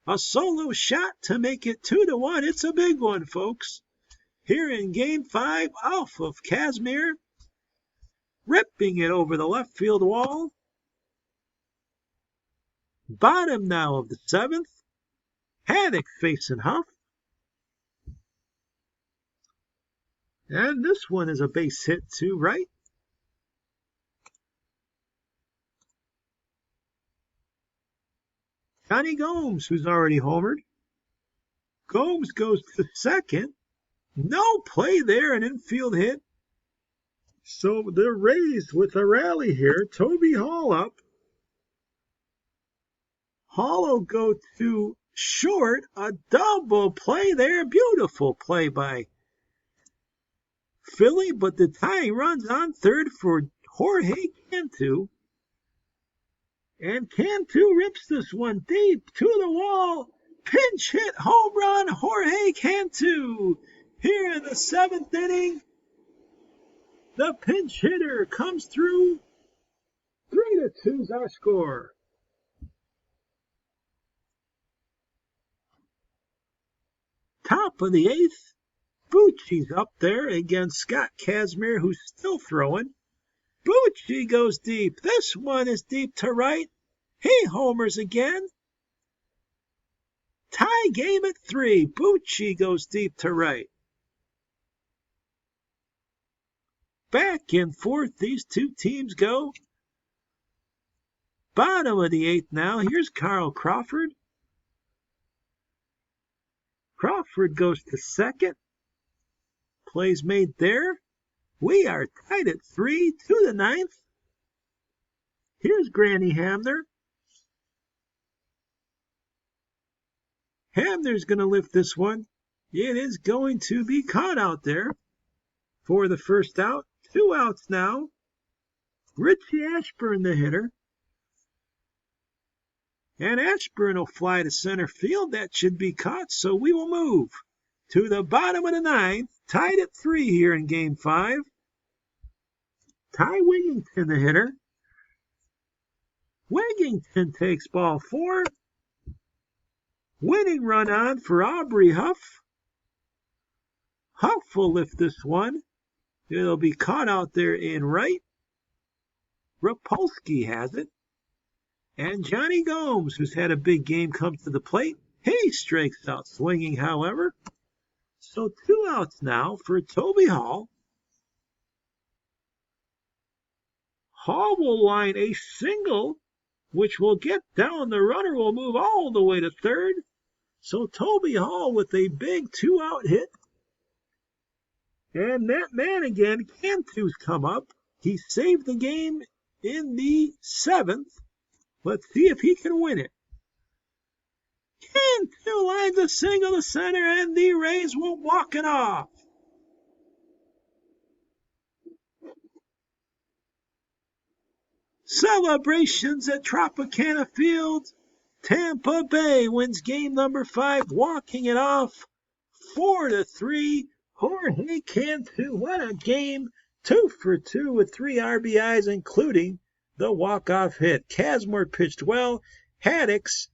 A solo shot to make it 2-1. It's a big one, folks. Here in Game 5, off of Kazmir. Ripping it over the left field wall. Bottom now of the 7th. Haddock facing Huff. And this one is a base hit to right. Johnny Gomes, who's already homered. Gomes goes to second. No play there, an infield hit. So the Rays with a rally here. Toby Hall up. Hall will go to short. A double play there. Beautiful play by Philly, but the tying runs on third for Jorge Cantu. And Cantu rips this one deep to the wall. Pinch hit home run, Jorge Cantu. Here in the 7th inning, the pinch hitter comes through. 3-2 is our score. Top of the 8th, Bucci's up there against Scott Kazmir, who's still throwing. Bucci goes deep. This one is deep to right. He homers again. Tie game at 3. Bucci goes deep to right. Back and forth these two teams go. Bottom of the 8th now. Here's Carl Crawford. Crawford goes to second. Plays made there. We are tied at 3 to the 9th. Here's Granny Hamner. Hamner's going to lift this one. It is going to be caught out there for the first out. 2 outs now. Richie Ashburn, the hitter. And Ashburn will fly to center field. That should be caught, so we will move to the bottom of the 9th. Tied at 3 here in Game 5. Ty Wigington, the hitter. Wigington takes ball 4. Winning run on for Aubrey Huff. Huff will lift this one. It'll be caught out there in right. Rapolsky has it. And Johnny Gomes, who's had a big game, comes to the plate. He strikes out swinging, however. So 2 outs now for Toby Hall. Hall will line a single, which will get down. The runner will move all the way to third. So Toby Hall with a big 2-out hit. And that man again, Cantu's come up. He saved the game in the 7th. Let's see if he can win it. Cantu lines a single to center, and the Rays will walk it off. Celebrations at Tropicana Field. Tampa Bay wins game number 5, walking it off 4-3. Jorge Cantu, what a game. 2 for 2 with 3 RBIs, including the walk-off hit. Kazmir pitched well. Haddix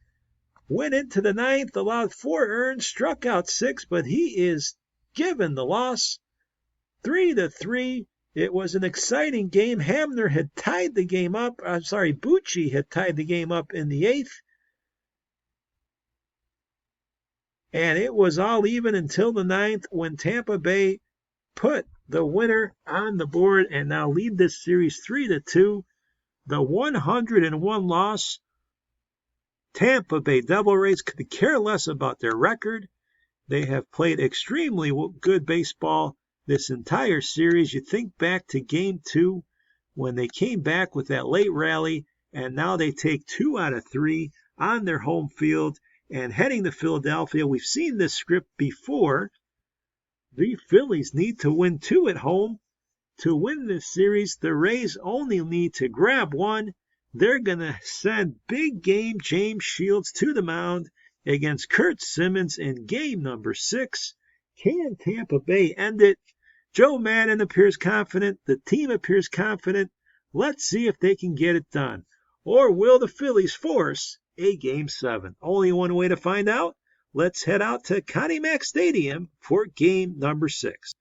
went into the 9th, allowed 4 earned, struck out 6, but he is given the loss. 3-3. It was an exciting game. Hamner had tied the game up. Bucci had tied the game up in the 8th. And it was all even until the 9th when Tampa Bay put the winner on the board and now lead this series 3-2. The 101 loss. Tampa Bay Devil Rays could care less about their record. They have played extremely good baseball this entire series. You think back to Game 2 when they came back with that late rally, and now they take 2 out of 3 on their home field and heading to Philadelphia. We've seen this script before. The Phillies need to win 2 at home to win this series. The Rays only need to grab 1. They're going to send big game James Shields to the mound against Kurt Simmons in game number 6. Can Tampa Bay end it? Joe Madden appears confident. The team appears confident. Let's see if they can get it done. Or will the Phillies force a Game 7? Only one way to find out. Let's head out to Connie Mack Stadium for game number 6.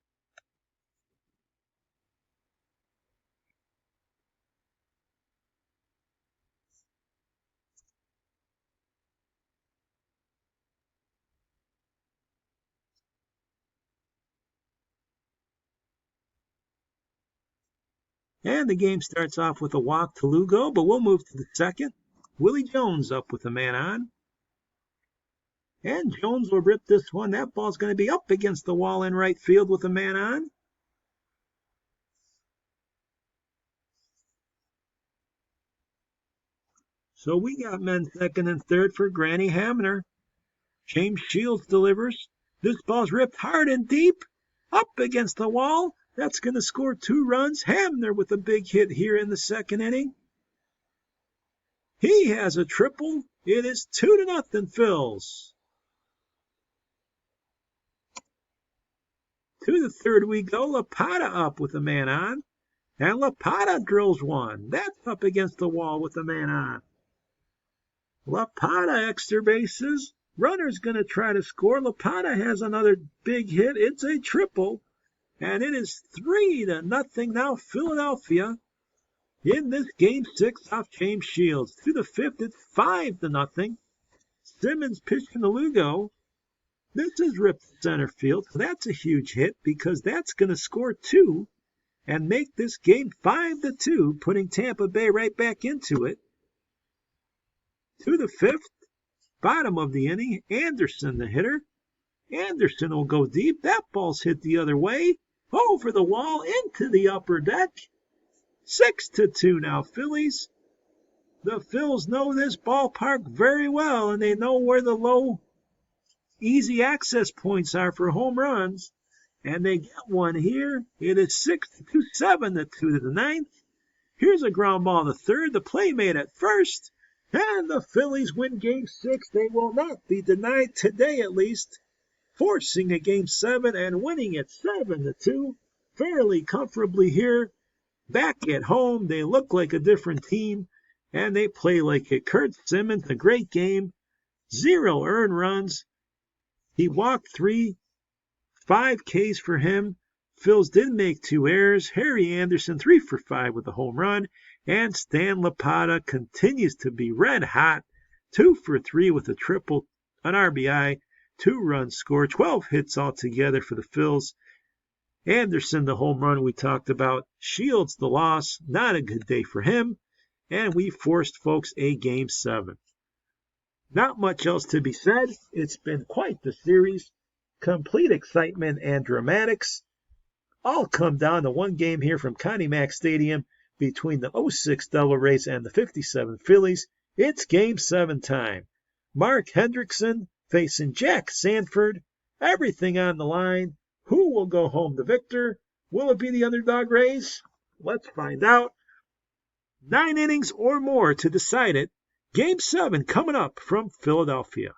And the game starts off with a walk to Lugo, but we'll move to the 2nd. Willie Jones up with a man on. And Jones will rip this one. That ball's going to be up against the wall in right field with a man on. So we got men second and third for Granny Hamner. James Shields delivers. This ball's ripped hard and deep. Up against the wall. That's going to score 2 runs. Hamner with a big hit here in the second inning. He has a triple. It is 2-0 Phils. To the third we go. Lapata up with a man on. And Lapata drills one. That's up against the wall with a man on. Lapata extra bases. Runner's going to try to score. Lapata has another big hit. It's a triple. And it is 3-0 now Philadelphia in this game 6 off James Shields. To the fifth, it's 5-0. Simmons pitching to Lugo. This is ripped to center field. So that's a huge hit because that's going to score 2 and make this game 5-2, putting Tampa Bay right back into it. To the fifth, bottom of the inning, Anderson the hitter. Anderson will go deep. That ball's hit the other way. Over the wall, into the upper deck. 6-2 now, Phillies. The Phils know this ballpark very well, and they know where the low, easy access points are for home runs. And they get one here. It is 6-2, 7-2 to the ninth. Here's a ground ball to third. The play made at first. And the Phillies win Game 6. They will not be denied today, at least, forcing a Game 7 and winning it 7-2 fairly comfortably here. Back at home, they look like a different team, and they play like it. Kurt Simmons, a great game. 0 earned runs. He walked 3, 5 Ks for him. Phils did make 2 errors. Harry Anderson, 3 for 5 with a home run. And Stan Lapata continues to be red hot. 2 for 3 with a triple, an RBI, 2 runs scored, 12 hits altogether for the Phils. Anderson, the home run we talked about. Shields, the loss. Not a good day for him. And we forced, folks, a Game 7. Not much else to be said. It's been quite the series. Complete excitement and dramatics. All come down to one game here from Connie Mack Stadium between the 06 Devil Rays and the 57 Phillies. It's Game 7 time. Mark Hendrickson facing Jack Sanford. Everything on the line. Who will go home the victor? Will it be the underdog Rays? Let's find out. 9 innings or more to decide it. Game 7 coming up from Philadelphia.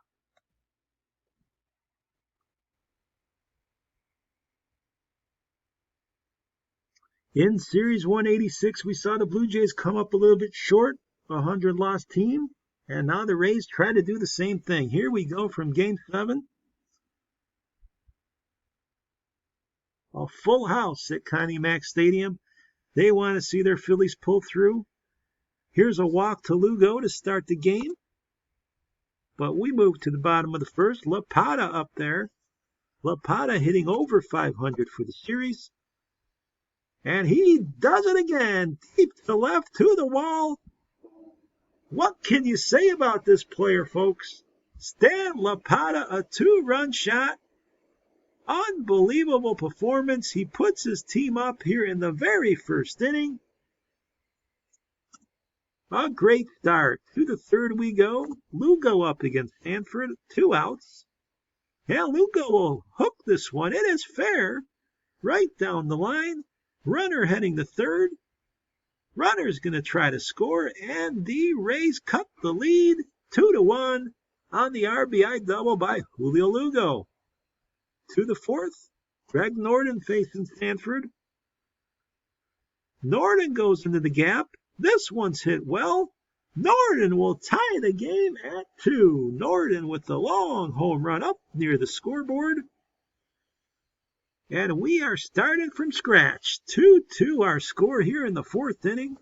In Series 186, we saw the Blue Jays come up a little bit short, a 100-loss team, and now the Rays try to do the same thing. Here we go from Game 7. A full house at Connie Mack Stadium. They want to see their Phillies pull through. Here's a walk to Lugo to start the game. But we move to the bottom of the first. Lapata up there. Lapata hitting over 500 for the series. And he does it again. Deep to the left, to the wall. What can you say about this player, folks? Stan Lapata, a 2-run shot. Unbelievable performance. He puts his team up here in the very first inning. A great start. To the third we go. Lugo up against Sanford. 2 outs. And Lugo will hook this one. It is fair. Right down the line. Runner heading to third. Runner's going to try to score. And the Rays cut the lead. 2-1 on the RBI double by Julio Lugo. To the fourth. Greg Norton facing Sanford. Norton goes into the gap. This one's hit well. Norton will tie the game at 2. Norton with the long home run up near the scoreboard. And we are starting from scratch. 2-2 our score here in the fourth inning.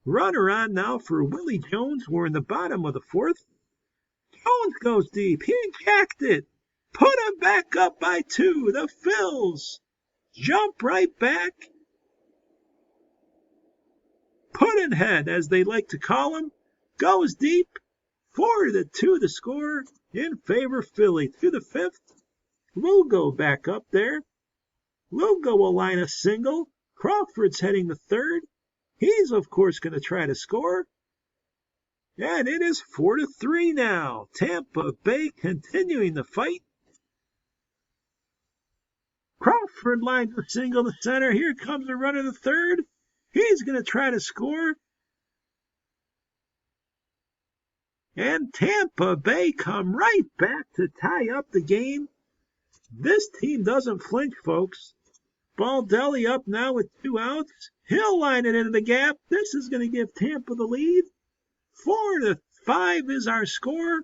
Runner on now for Willie Jones. We're in the bottom of the fourth. Jones goes deep. He jacked it. Put him back up by 2. The Phils jump right back. Puddinhead, as they like to call him, goes deep. 4-2 the score in favor of Philly. To the fifth. Lugo back up there. Lugo will line a single. Crawford's heading to third. He's, of course, going to try to score. And it is 4-3 now. Tampa Bay continuing the fight. Crawford lines a single to center. Here comes a runner to third. He's going to try to score. And Tampa Bay come right back to tie up the game. This team doesn't flinch, folks. Baldelli up now with 2 outs. He'll line it into the gap. This is going to give Tampa the lead. 4-5 is our score.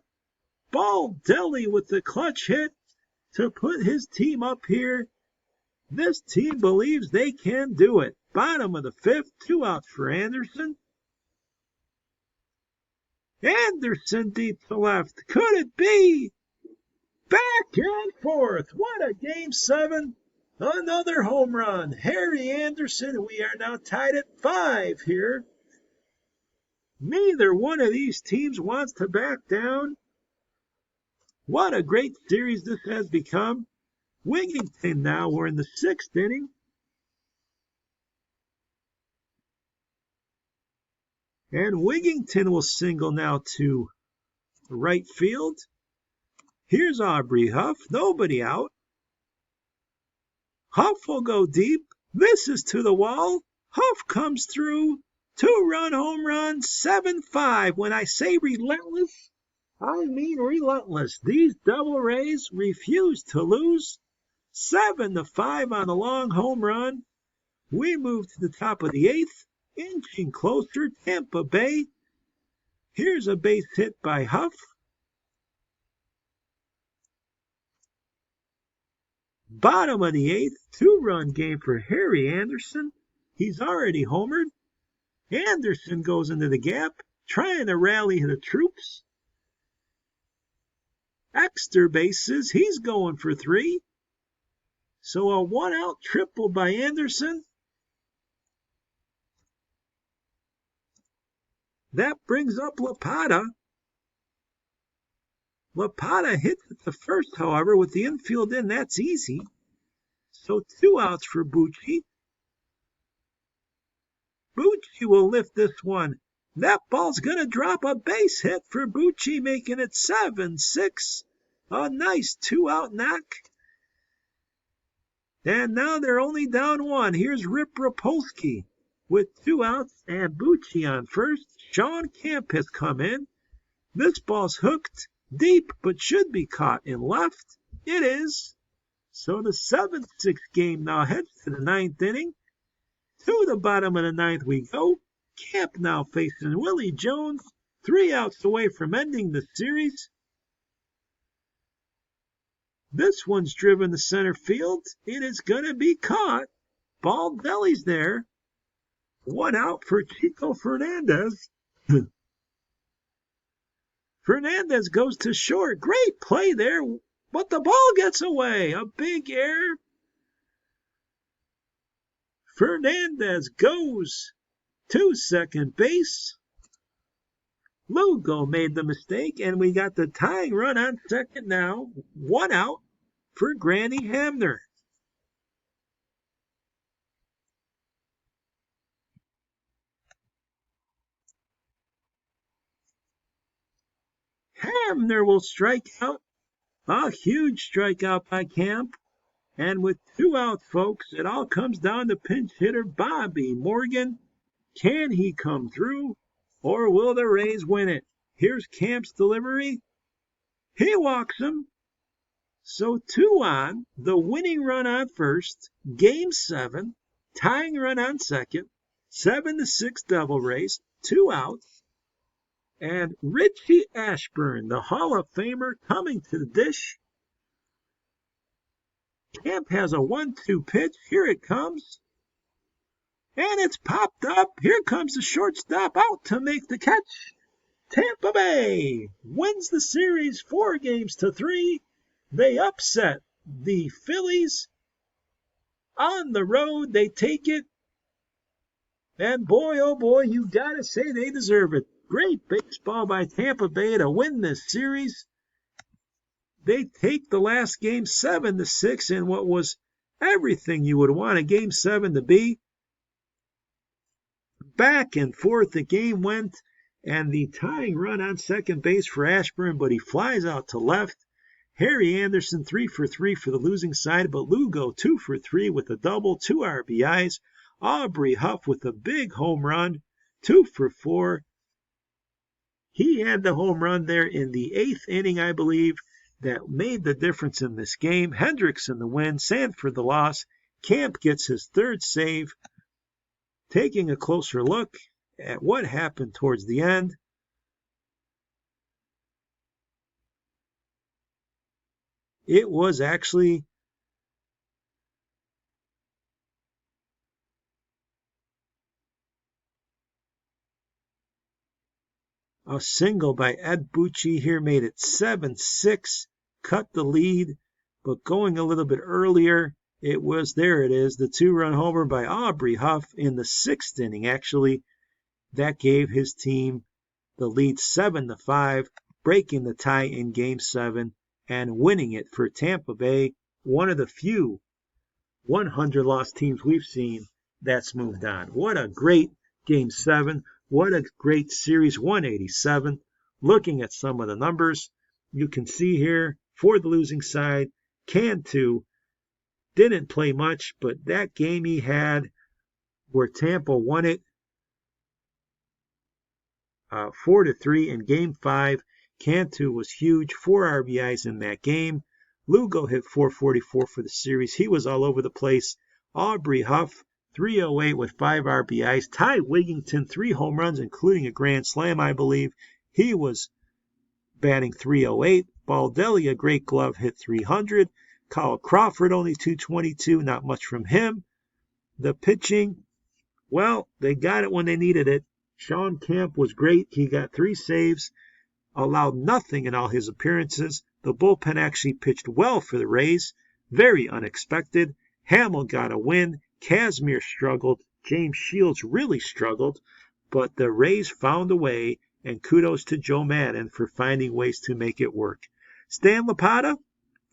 Baldelli with the clutch hit to put his team up here. This team believes they can do it. Bottom of the 5th, 2 outs for Anderson. Anderson deep to left. Could it be? Back and forth. What a game 7. Another home run. Harry Anderson. We are now tied at 5 here. Neither one of these teams wants to back down. What a great series this has become. Wigington now, we're in the 6th inning. And Wigington will single now to right field. Here's Aubrey Huff, nobody out. Huff will go deep. This is to the wall. Huff comes through. 2-run home run, 7-5. When I say relentless, I mean relentless. These Devil Rays refuse to lose. 7-5 on the long home run. We move to the top of the 8th. Inching closer, Tampa Bay. Here's a base hit by Huff. Bottom of the 8th, 2-run game for Harry Anderson. He's already homered. Anderson goes into the gap, trying to rally the troops. Extra bases, he's going for 3. So a 1-out triple by Anderson. That brings up Lapata. Lapata hits at the first, however, with the infield in. That's easy. So 2 outs for Bucci. Bucci will lift this one. That ball's going to drop. A base hit for Bucci, making it 7-6. A nice 2-out knock. And now they're only down 1. Here's Rip Rapolsky with 2 outs and Bucci on first. Sean Camp has come in. This ball's hooked deep, but should be caught in left. It is. So the 7-6 game now heads to the 9th inning. To the bottom of the 9th we go. Camp now facing Willie Jones. 3 outs away from ending the series. This one's driven to center field. It is going to be caught. Baldelli's there. 1 out for Chico Fernandez. Fernandez goes to short. Great play there, but the ball gets away. A big error. Fernandez goes to second base. Lugo made the mistake, and we got the tying run on second now. 1 out for Granny Hamner. Hamner will strike out. A huge strikeout by Camp. And with 2 outs, folks, it all comes down to pinch hitter Bobby Morgan. Can he come through, or will the Rays win it? Here's Camp's delivery. He walks him. So 2 on, the winning run on first, game 7, tying run on second, 7-6 Devil Rays, 2 outs. And Richie Ashburn, the Hall of Famer, coming to the dish. Camp has a 1-2 pitch. Here it comes. And it's popped up. Here comes the shortstop out to make the catch. Tampa Bay wins the series 4-3. They upset the Phillies. On the road, they take it. And boy, oh boy, you gotta say they deserve it. Great baseball by Tampa Bay to win this series. They take the last game 7-6 in what was everything you would want a game 7 to be. back and forth the game went, and the tying run on second base for Ashburn, but he flies out to left. Harry Anderson 3 for 3 for the losing side, but Lugo 2 for 3 with a double, 2 RBIs. Aubrey Huff with a big home run, 2 for 4. He had the home run there in the 8th inning, I believe, that made the difference in this game. Hendrickson the win, Sanford the loss. Camp gets his 3rd save. Taking a closer look at what happened towards the end, it was actually a single by Ed Bucci here made it 7-6, cut the lead, but going a little bit earlier, it is, the 2-run homer by Aubrey Huff in the 6th inning, actually. That gave his team the lead 7-5, breaking the tie in Game 7 and winning it for Tampa Bay, one of the few 100-loss teams we've seen that's moved on. What a great Game 7. What a great Series 187. Looking at some of the numbers, you can see here for the losing side, Cantu didn't play much, but that game he had where Tampa won it 4-3 in Game 5. Cantu was huge, 4 RBIs in that game. Lugo hit 444 for the series. He was all over the place. Aubrey Huff, 308 with 5 RBIs. Ty Wigington, 3 home runs, including a grand slam, I believe. He was batting 308. Baldelli, a great glove, hit 300. Kyle Crawford, only 222, not much from him. The pitching, well, they got it when they needed it. Sean Camp was great. He got 3 saves, allowed nothing in all his appearances. The bullpen actually pitched well for the Rays. Very unexpected. Hamill got a win. Kazmir struggled. James Shields really struggled. But the Rays found a way, and kudos to Joe Madden for finding ways to make it work. Stan Lapata,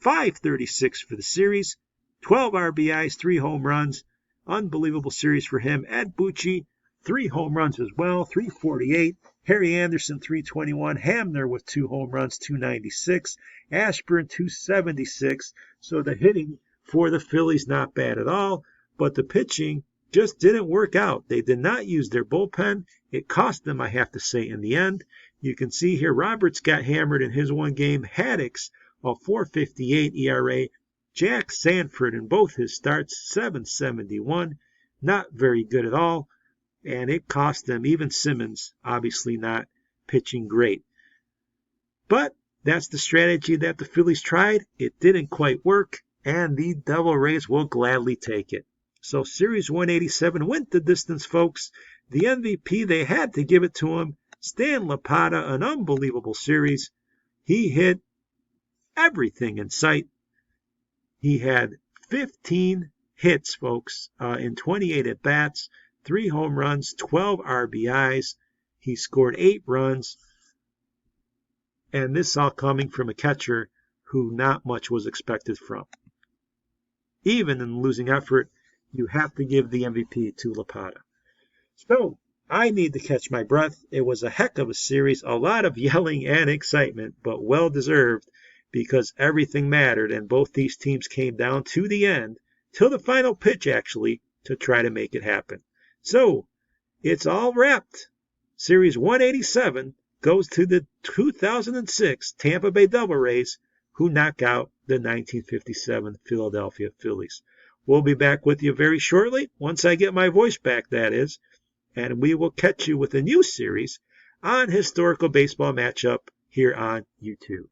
536 for the series. 12 RBIs, 3 home runs. Unbelievable series for him. Ed Bucci, 3 home runs as well, 348. Harry Anderson, 321. Hamner with 2 home runs, 296. Ashburn, 276. So the hitting for the Phillies, not bad at all. But the pitching just didn't work out. They did not use their bullpen. It cost them, I have to say, in the end. You can see here, Roberts got hammered in his one game. Haddix, a 4.58 ERA. Jack Sanford in both his starts, 7.71. Not very good at all. And it cost them, even Simmons, obviously not pitching great. But that's the strategy that the Phillies tried. It didn't quite work, and the Devil Rays will gladly take it. So Series 187 went the distance, folks. The MVP, they had to give it to him. Stan Lapata, an unbelievable series. He hit everything in sight. He had 15 hits, folks, in 28 at-bats. 3 home runs, 12 RBIs. He scored 8 runs. And this all coming from a catcher who not much was expected from. Even in the losing effort, you have to give the MVP to Lapata. So, I need to catch my breath. It was a heck of a series, a lot of yelling and excitement, but well deserved because everything mattered and both these teams came down to the end, till the final pitch actually, to try to make it happen. So, it's all wrapped. Series 187 goes to the 2006 Tampa Bay Devil Rays, who knock out the 1957 Philadelphia Phillies. We'll be back with you very shortly, once I get my voice back, that is, and we will catch you with a new series on Historical Baseball Matchup here on YouTube.